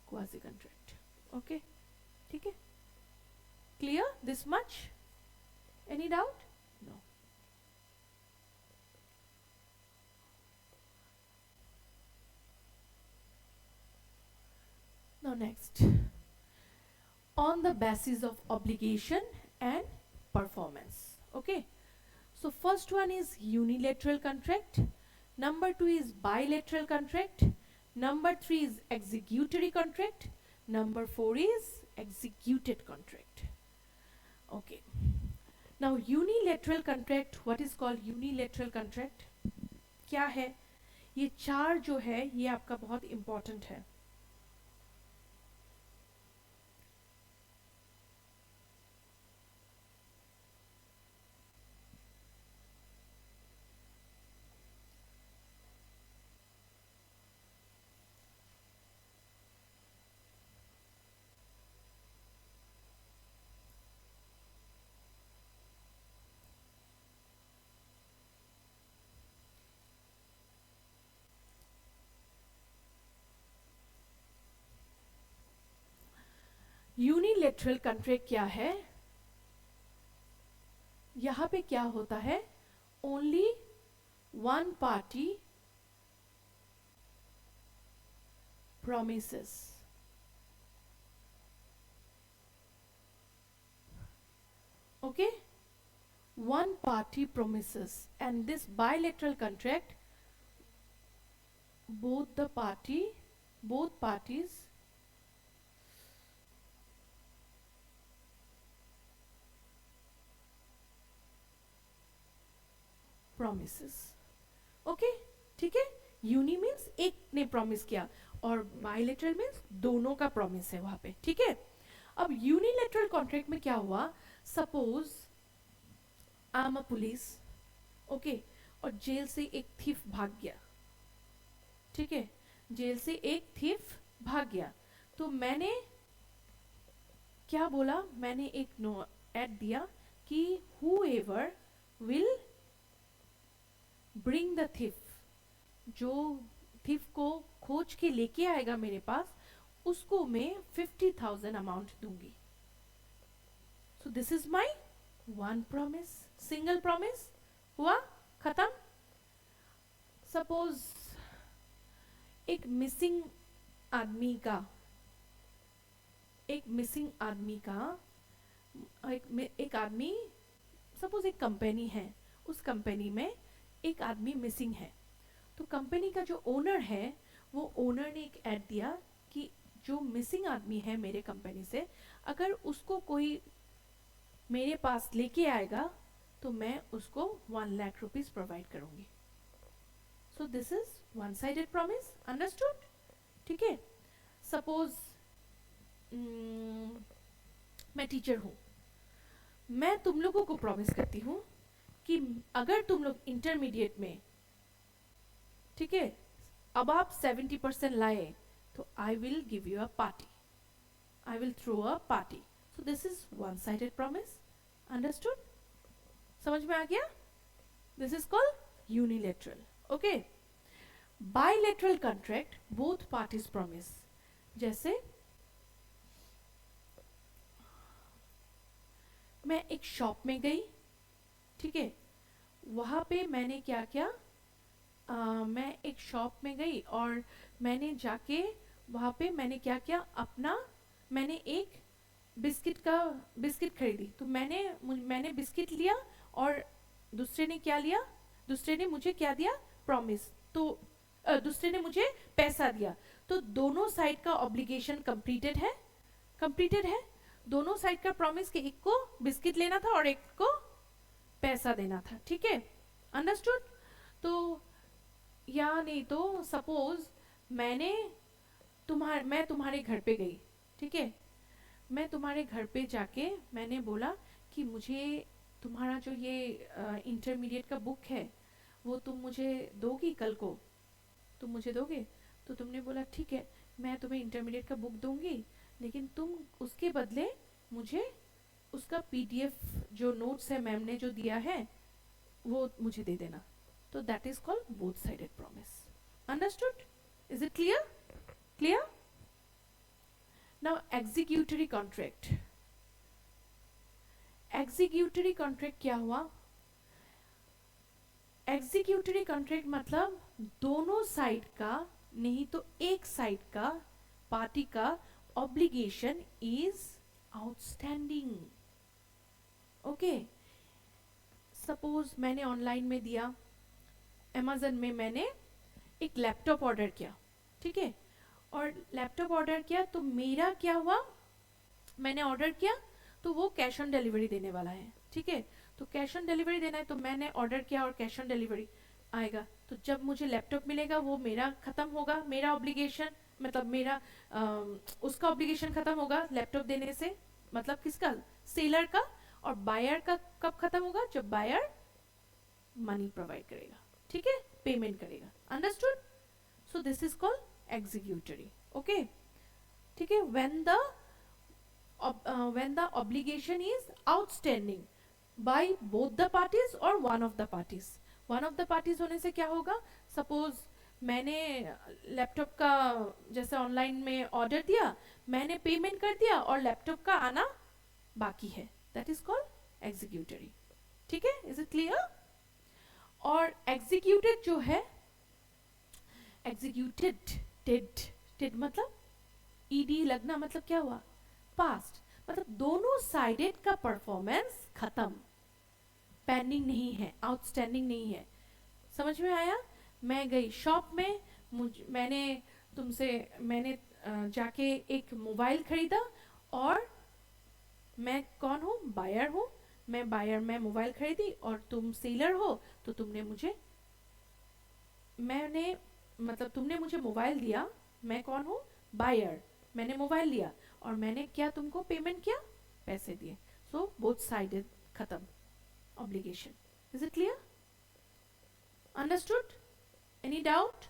quasi contract. Okay? ठीक है? Clear this much? Any doubt? No. Now next, on the basis of obligation and performance. Okay, so first one is unilateral contract, number two is bilateral contract, number three is executory contract, number four is executed contract. Okay, now unilateral contract, what is called unilateral contract? क्या है? ये चार जो है ये आपका बहुत important है. यूनिलेटरल कॉन्ट्रैक्ट क्या है? यहाँ पे क्या होता है? Only one party promises. Okay? One party promises, and this bilateral contract, both parties promises. Okay? ठीक है? यूनी मीन्स एक ने प्रॉमिस किया और बायलेटरल मीन्स दोनों का प्रॉमिस है वहां पे. ठीक है? अब यूनिलेटरल कॉन्ट्रैक्ट में क्या हुआ? Suppose I am a police, okay, और जेल से एक थीफ भाग गया. ठीक है? जेल से एक थीफ भाग गया. तो मैंने क्या बोला? मैंने एक नो ऐड दिया कि whoever will bring the thief, जो थीफ को खोज के लेके आएगा मेरे पास, उसको मैं 50,000 अमाउंट दूंगी. सो this is my one promise, single promise. हुआ? खत्म. सपोज एक मिसिंग आदमी का एक आदमी, सपोज एक कंपनी है, उस कंपनी में एक आदमी मिसिंग है. तो कंपनी का जो ओनर है, वो ओनर ने एक ऐड दिया कि जो मिसिंग आदमी है मेरे कंपनी से, अगर उसको कोई मेरे पास लेके आएगा तो मैं उसको 1,00,000 रुपीज प्रोवाइड करूंगी. सो this is one sided promise. Understood? ठीक है? सपोज मैं टीचर हूं, मैं तुम लोगों को प्रॉमिस करती हूं कि अगर तुम लोग इंटरमीडिएट में, ठीक है, अब आप 70% लाए तो I will give you a party, I will throw a party. So this is one sided promise. Understood? समझ में आ गया? This is called unilateral. Okay? Bilateral contract, both parties promise. जैसे मैं एक शॉप में गई, ठीक है, वहाँ पे मैंने क्या किया, मैं एक शॉप में गई और मैंने जाके वहाँ पे मैंने क्या किया, अपना मैंने एक बिस्किट का बिस्किट खरीदी। तो मैंने बिस्किट लिया और दूसरे ने क्या लिया, दूसरे ने मुझे क्या दिया, प्रॉमिस। तो दूसरे ने मुझे पैसा दिया। तो दोनों साइड का ऑब्लिगेशन कंप्लीटेड है, कंप्लीटेड है। दोनों साइड का प्रॉमिस कि एक को बिस्किट लेना था और एक को पैसा देना था, ठीक है, अंडरस्टूड। तो या नहीं तो सपोज मैंने मैं तुम्हारे घर पे गई, ठीक है, मैं तुम्हारे घर पे जाके मैंने बोला कि मुझे तुम्हारा जो ये इंटरमीडिएट का बुक है वो तुम मुझे दोगी कल को, तुम मुझे दोगे। तो तुमने बोला ठीक है, मैं तुम्हें इंटरमीडिएट का बुक दूंगी, लेकिन तुम उसके बदले मुझे उसका पीडीएफ जो नोट्स है मैम ने जो दिया है वो मुझे दे देना। तो that is called both sided promise, understood, is it clear, clear. Now executory contract, executory contract क्या हुआ, एग्जीक्यूटरी कॉन्ट्रैक्ट मतलब दोनों साइड का, नहीं तो एक साइड का पार्टी का obligation is outstanding. Okay, suppose मैंने ऑनलाइन में दिया, अमेजन में मैंने एक लैपटॉप ऑर्डर किया, ठीक है, और लैपटॉप ऑर्डर किया तो मेरा क्या हुआ, मैंने ऑर्डर किया तो वो कैश ऑन डिलीवरी देने वाला है, ठीक है। तो कैश ऑन डिलीवरी देना है तो मैंने ऑर्डर किया और कैश ऑन डिलीवरी आएगा। तो जब मुझे लैपटॉप मिलेगा वो मेरा खत्म होगा, मेरा ऑब्लिगेशन, मतलब मेरा उसका ऑब्लिगेशन खत्म होगा लैपटॉप देने से, मतलब किसका, सेलर का। और बायर का कब खत्म होगा, जब बायर मनी प्रोवाइड करेगा, ठीक है, पेमेंट करेगा, understood. So this is called executory, okay, ठीक है। When the obligation is outstanding by both the parties or one of the parties, one of the parties होने से क्या होगा, सपोज मैंने लैपटॉप का जैसे ऑनलाइन में ऑर्डर दिया, मैंने पेमेंट कर दिया और लैपटॉप का आना बाकी है, दैट इज कॉल्ड एग्जीक्यूटरी, ठीक है, इज इट क्लियर। और एग्जीक्यूटेड जो है, एग्जीक्यूटेड, टेड, टेड मतलब ईडी लगना, मतलब क्या हुआ, पास्ट, मतलब दोनों साइडेड का परफॉर्मेंस खत्म, पेंडिंग नहीं है, आउटस्टैंडिंग नहीं है। समझ में आया। मैं गई शॉप में, मैंने तुमसे मैंने जाके एक मोबाइल खरीदा और मैं कौन हूँ, बायर हूँ, मैं बायर, मैं मोबाइल खरीदी और तुम सेलर हो। तो तुमने मुझे, मैंने मतलब तुमने मुझे मोबाइल दिया, मैं कौन हूँ, बायर, मैंने मोबाइल लिया और मैंने क्या तुमको पेमेंट किया, पैसे दिए। सो बोथ साइडेड खत्म obligation, is it clear, understood, any doubt.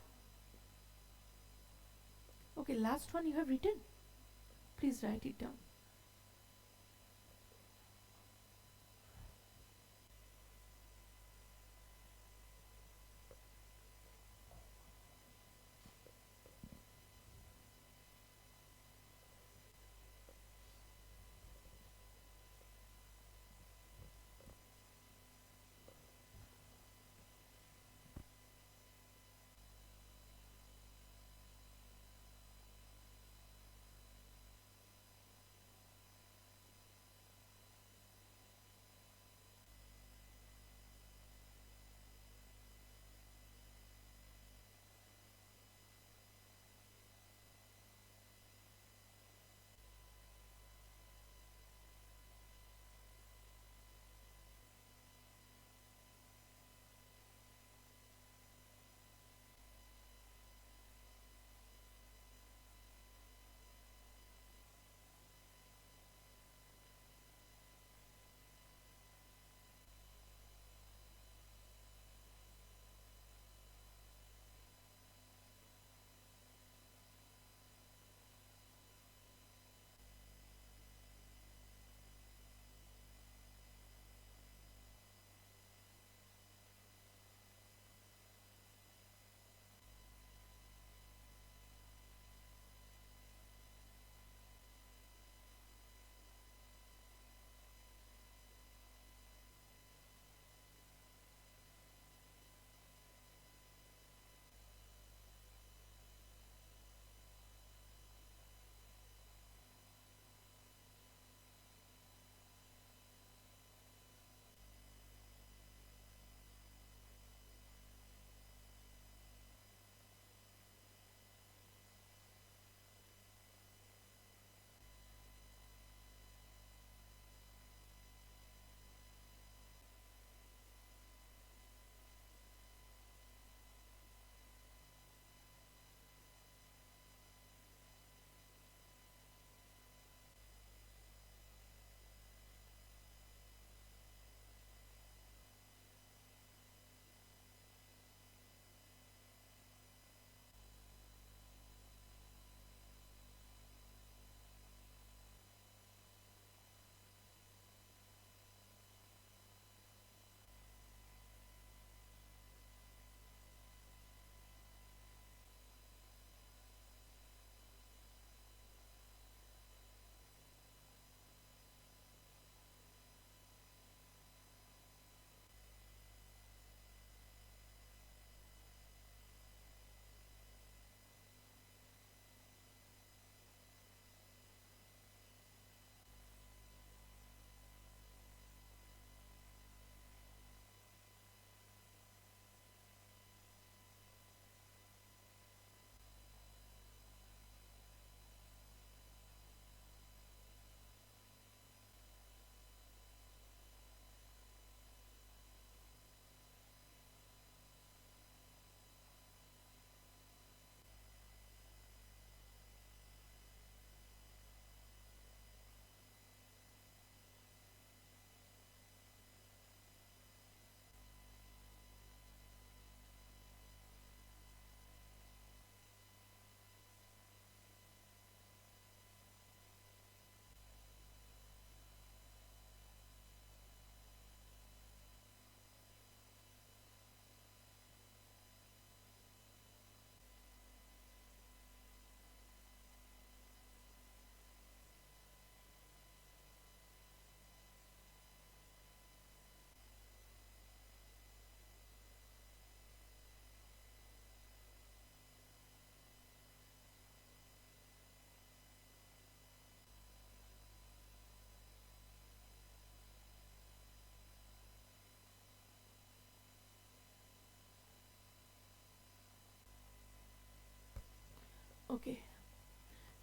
Okay, last one you have written, please write it down.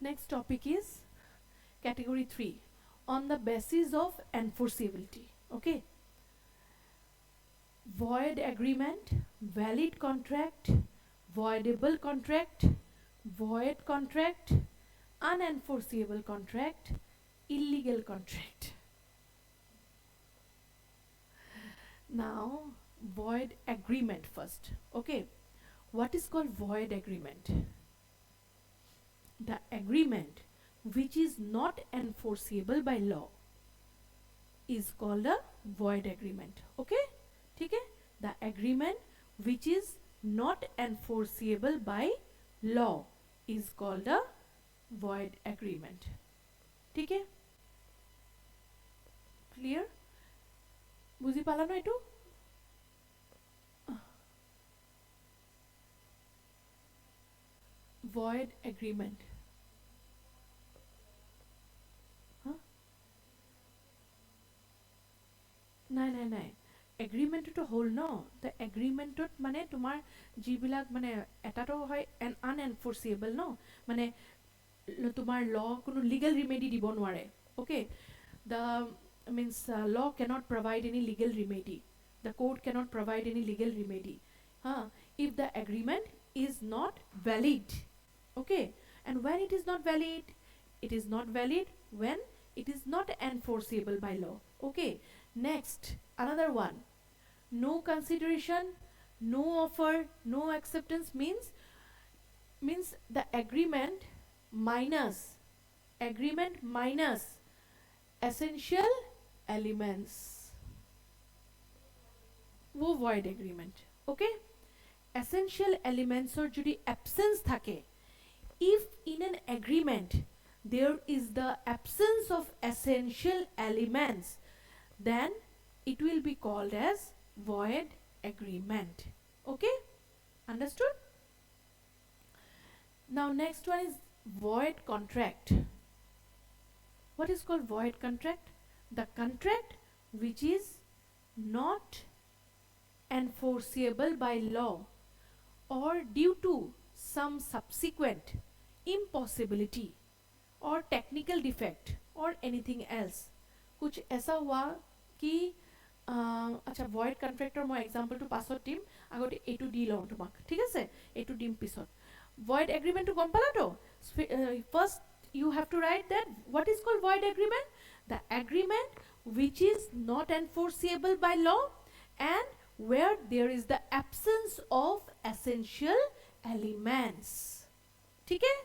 Next topic is category 3, on the basis of enforceability. Okay, void agreement, valid contract, voidable contract, void contract, unenforceable contract, illegal contract. Now, void agreement first. Okay, what is called void agreement? The agreement which is not enforceable by law is called a void agreement. Okay, ठीक है? The agreement which is not enforceable by law is called a void agreement. ठीक है? Clear? বুঝি পালা না এটু? Void agreement. নাই এগ্ৰিমেণ্টটো হ'ল ন, ত এগ্ৰিমেণ্টত মানে তোমাৰ যিবিলাক মানে এটাতো হয় আনএনফৰ্চিয়েবল ন, মানে তোমাৰ ল কোনো লিগেল ৰিমেডি দিব নোৱাৰে. Okay, the means law cannot provide any legal remedy, the court cannot provide any legal remedy if the agreement is not valid. Okay, and when it is not valid, it is not valid when it is not enforceable by law. Okay, next, another one, no consideration, no offer, no acceptance means the agreement minus essential elements, wo void agreement. Okay, essential elements or jodi absence thake, if in an agreement there is the absence of essential elements, then it will be called as void agreement. Okay, understood? Now next one is void contract. What is called void contract? The contract which is not enforceable by law or due to some subsequent impossibility or technical defect or anything else. कुछ ऐसा हुआ कि अच्छा void contractor মই এক্সাম্পলটো পাছত দিম, আগতে এইটো দি লওঁ তোমাক, ঠিক আছে? এইটো দিম পিছত. void agreement টো গম পালাতো? First you have to write that what is called void agreement? The agreement which is not enforceable by law and where there is the absence of essential elements. ठीक है?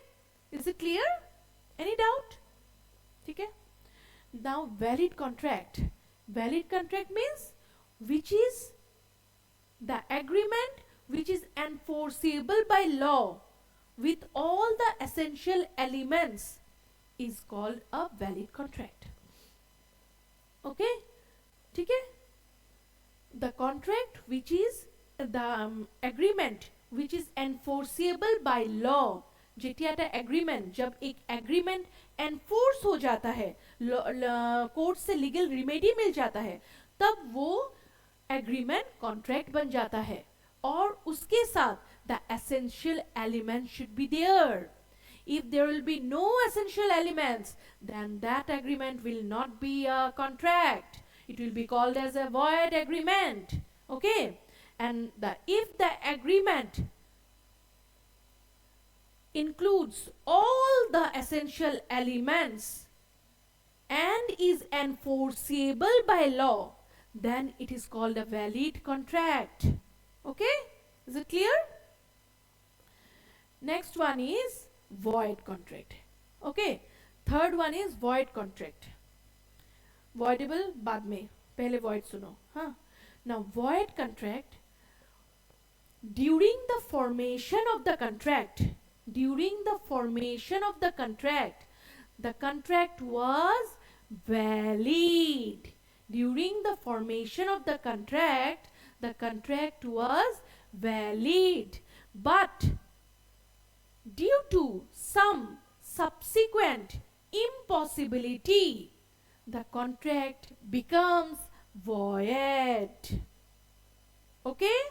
Is it clear? Any doubt? ठीक है? Now valid contract. Valid contract means which is the agreement which is enforceable by law with all the essential elements is called a valid contract. Okay? ठीक है? The contract which is the agreement which is enforceable by law, जेटिया टा agreement, जब एक agreement enforce हो जाता है, court से legal remedy मिल जाता है, तब वो एग्रीमेंट कॉन्ट्रैक्ट बन जाता है और उसके साथ the essential element should be there. If there will be no essential elements, then that agreement will not be a contract. It will be called as a void agreement. Okay? And if the agreement includes all the essential elements and is enforceable by law, then it is called a valid contract. Okay? Is it clear? Next one is void contract. Okay? Third one is void contract. Voidable बाद में, पहले void सुनो. हाँ? Now void contract, during the formation of the contract, the contract was valid. During the formation of the contract was valid. But due to some subsequent impossibility, the contract becomes void. Okay?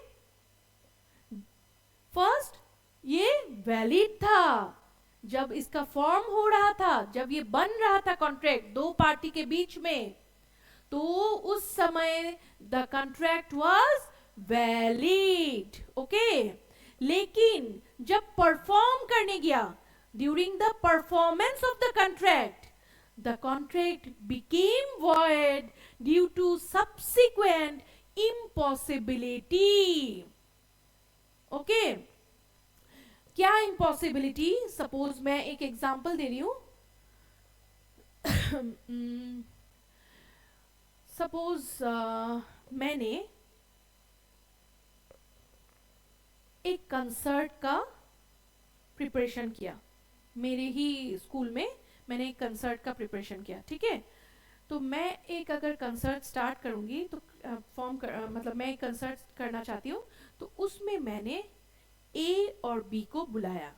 First, ये valid था, जब इसका form हो रहा था, जब ये बन रहा था कॉन्ट्रैक्ट दो पार्टी के बीच में, तो उस समय the contract was valid, okay. लेकिन जब परफॉर्म करने गया, during the performance of the contract became void due to subsequent impossibility, okay. क्या इम्पॉसिबिलिटी? सपोज मैं एक एग्जांपल दे रही हूं। सपोज मैंने एक कंसर्ट का प्रिपरेशन किया, मेरे ही स्कूल में मैंने एक कंसर्ट का प्रिपरेशन किया, ठीक है। तो मैं एक अगर कंसर्ट स्टार्ट करूंगी तो मतलब मैं एक कंसर्ट करना चाहती हूँ, तो उसमें मैंने ए और बी को बुलाया।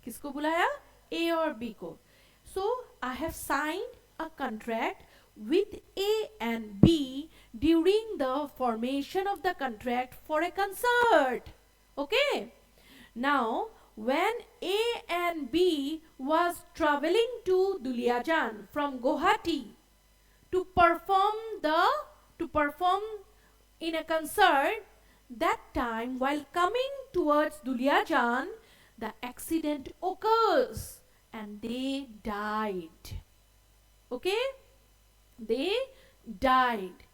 किसको बुलाया? ए और बी को। So I have signed a contract with A and B during the formation of the contract for a concert. Okay. Now, when A and B was traveling to Duliajan from Guwahati to perform in a concert, that time while coming towards Duliajan, the accident occurs and they died. Okay? They died.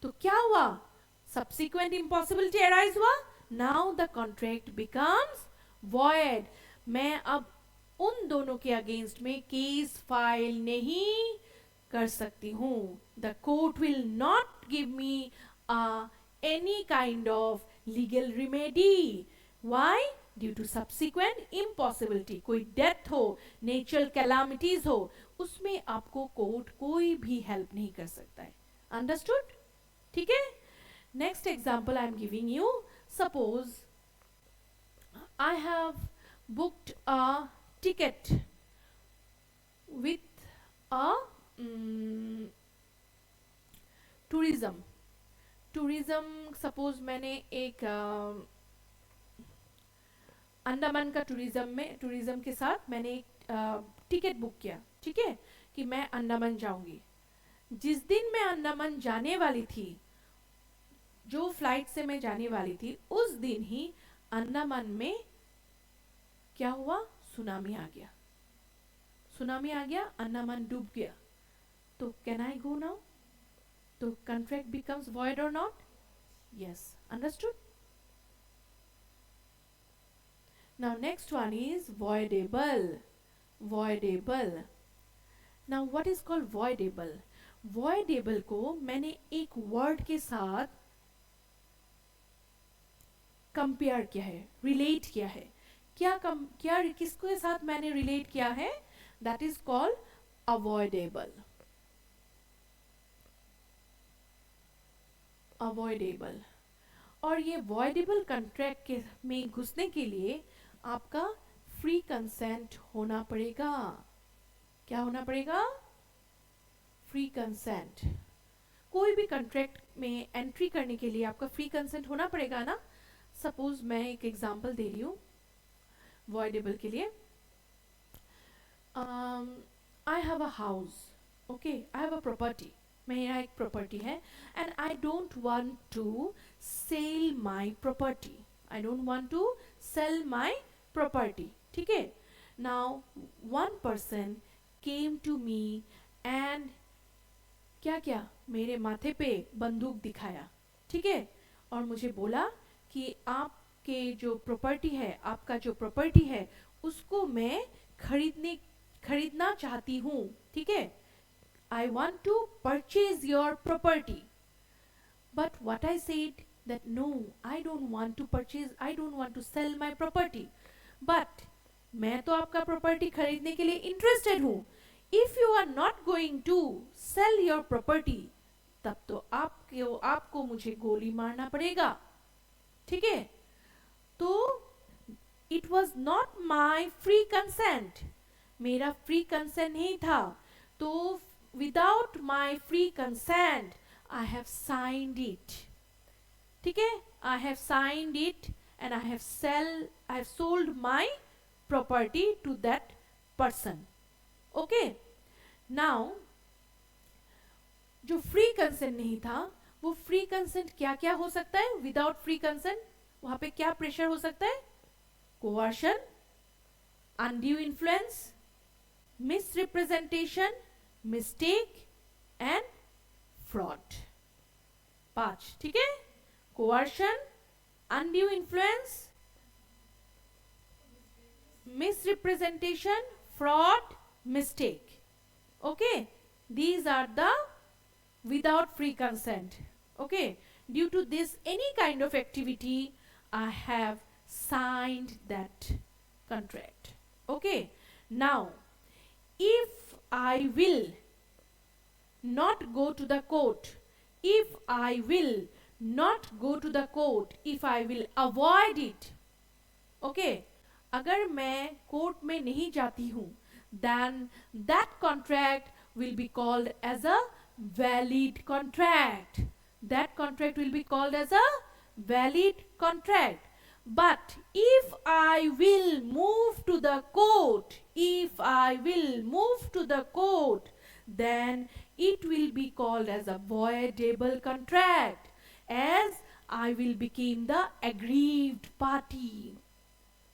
तो क्या हुआ? Subsequent impossibility arise हुआ. Now the contract becomes void. मैं अब उन दोनों के against में केस फाइल नहीं कर सकती हूँ. The court will not give me any kind of legal remedy. Why? Due to subsequent impossibility. कोई डेथ हो, नेचुरल कैलामिटीज हो, उसमें आपको कोर्ट कोई भी हेल्प नहीं कर सकता है. अंडरस्टूड? ठीक है. Next example I am giving you. Suppose I have booked a ticket with a tourism. Suppose मैंने एक अंडमान का टूरिज्म के साथ मैंने एक टिकट बुक किया, ठीक है, कि मैं अंडमान जाऊंगी. जिस दिन मैं अंडमान जाने वाली थी, जो फ्लाइट से मैं जाने वाली थी, उस दिन ही अंडमान में क्या हुआ? सुनामी आ गया. अंडमान डूब गया. तो कैन आई गो नाउ? तो कॉन्ट्रैक्ट बिकम्स वॉइड और not? Yes. Understood? Now next one is voidable. Now what is called voidable? Voidable को मैंने एक वर्ड के साथ कंपेयर किया है, रिलेट किया है. क्या किसके साथ मैंने रिलेट किया है? That is called avoidable. और ये वॉइडेबल कॉन्ट्रैक्ट के में घुसने के लिए आपका फ्री कंसेंट होना पड़ेगा. क्या होना पड़ेगा? Free consent. कोई भी कॉन्ट्रैक्ट में एंट्री करने के लिए आपका फ्री कंसेंट होना पड़ेगा ना. सपोज मैं एक एग्जांपल दे रही हूँ वॉइडेबल के लिए. I have a house, okay, I have a property. मेरा एक प्रॉपर्टी है and I don't want to sell my property. ठीक है. Now one person came to me and क्या मेरे माथे पे बंदूक दिखाया, ठीक है, और मुझे बोला कि आपका जो प्रॉपर्टी है उसको मैं खरीदना चाहती हूँ, ठीक है. I want to purchase your property. But what I said that no, I don't want to sell my property. But मैं तो आपका प्रॉपर्टी खरीदने के लिए इंटरेस्टेड हूँ. If you are not going to sell your property, तब तो आपको मुझे गोली मारना पड़ेगा, ठीक है. तो it was not my free consent. मेरा फ्री कंसेंट नहीं था. तो without my free consent, I have signed it. ठीक है? I have signed it and I have sold my property to that person. Okay, now जो free consent नहीं था, वो फ्री कंसेंट क्या क्या हो सकता है? विदाउट फ्री कंसेंट वहां पे क्या प्रेशर हो सकता है? Coercion, undue influence, misrepresentation, mistake and fraud. 5. ठीक है? Coercion, undue influence, misrepresentation, fraud, mistake. Okay, these are the without free consent. Okay, due to this any kind of activity I have signed that contract. Okay, now if I will not go to the court, if I will not go to the court, if I will avoid it, okay, अगर मैं court में नहीं जाती हूं, then that contract will be called as a valid contract. That contract will be called as a valid contract. But if I will move to the court, if I will move to the court, then it will be called as a voidable contract, as I will become the aggrieved party.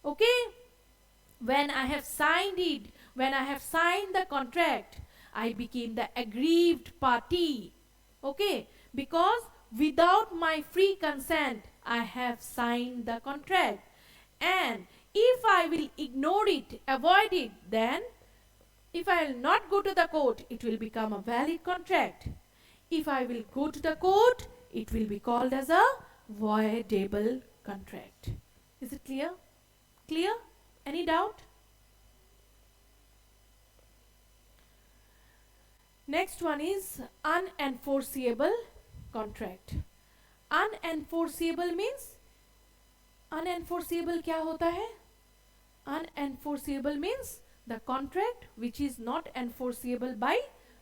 Okay, when I have signed it, when I have signed the contract, I became the aggrieved party. Okay, because without my free consent I have signed the contract, and if I will ignore it, avoid it, then if I will not go to the court, it will become a valid contract. If I will go to the court, it will be called as a voidable contract. Is it clear? Clear? Any doubt? Next one is unenforceable contract. Unenforceable means, unenforceable क्या होता है? Unenforceable means the contract which is not enforceable by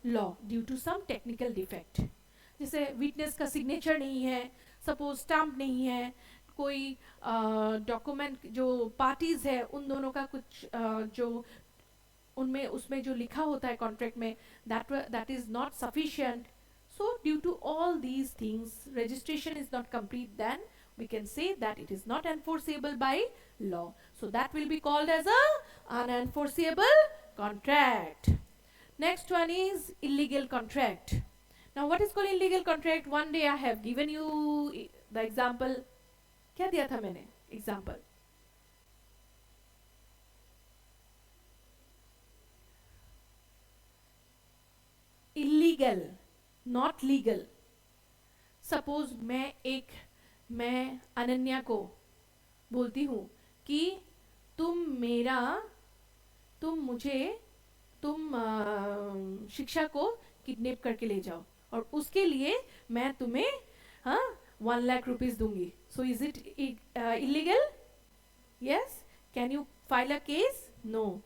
law due to some technical defect. जैसे witness का signature नहीं है, suppose stamp नहीं है, कोई डॉक्यूमेंट जो पार्टीज है उन दोनों का कुछ जो उनमें उसमें जो लिखा होता है कॉन्ट्रैक्ट में, that is not sufficient. So due to all these things registration is not complete, then we can say that it is not enforceable by law. So that will be called as a unenforceable contract. Next one is illegal contract. Now what is called illegal contract? One day I have given you the example. क्या दिया था मैंने example? Illegal, not legal. Suppose मैं अनन्या को बोलती हूं कि तुम शिक्षा को किडनैप करके ले जाओ और उसके लिए मैं तुम्हें 1 लाख रुपीस दूंगी. So is it illegal? Yes. Can you file a case? No.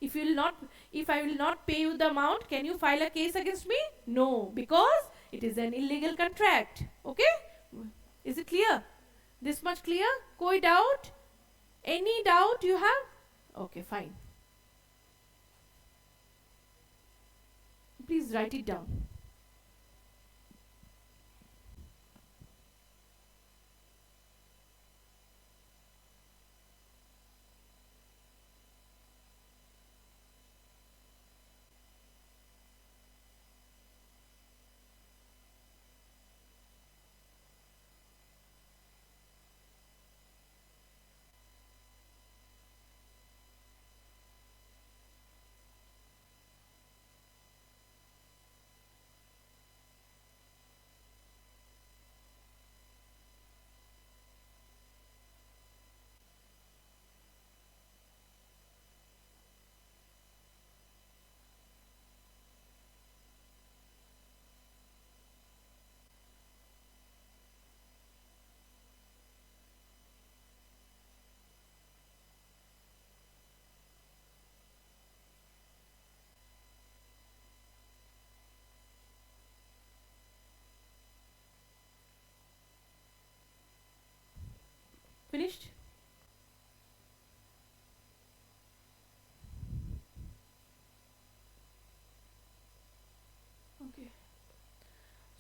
If I will not pay you the amount, can you file a case against me? No, because it is an illegal contract. Okay? Is it clear? This much clear? कोई doubt? Any doubt you have? Okay, fine. Please write it down.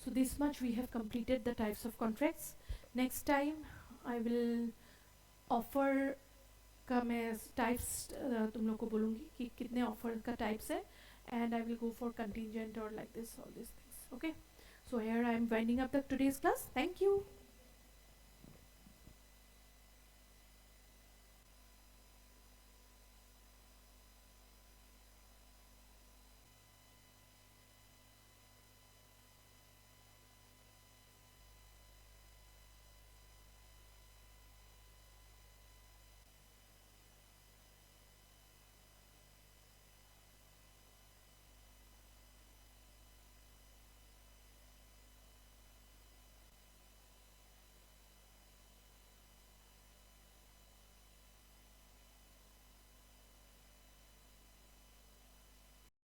So this much we have completed the types of contracts. Next time I will offer का मैं types तुम लोग को बोलूँगी कि कितने offer का टाइप्स है, and I will go for contingent और like this all this things. Okay, so here I am winding up the today's class. Thank you.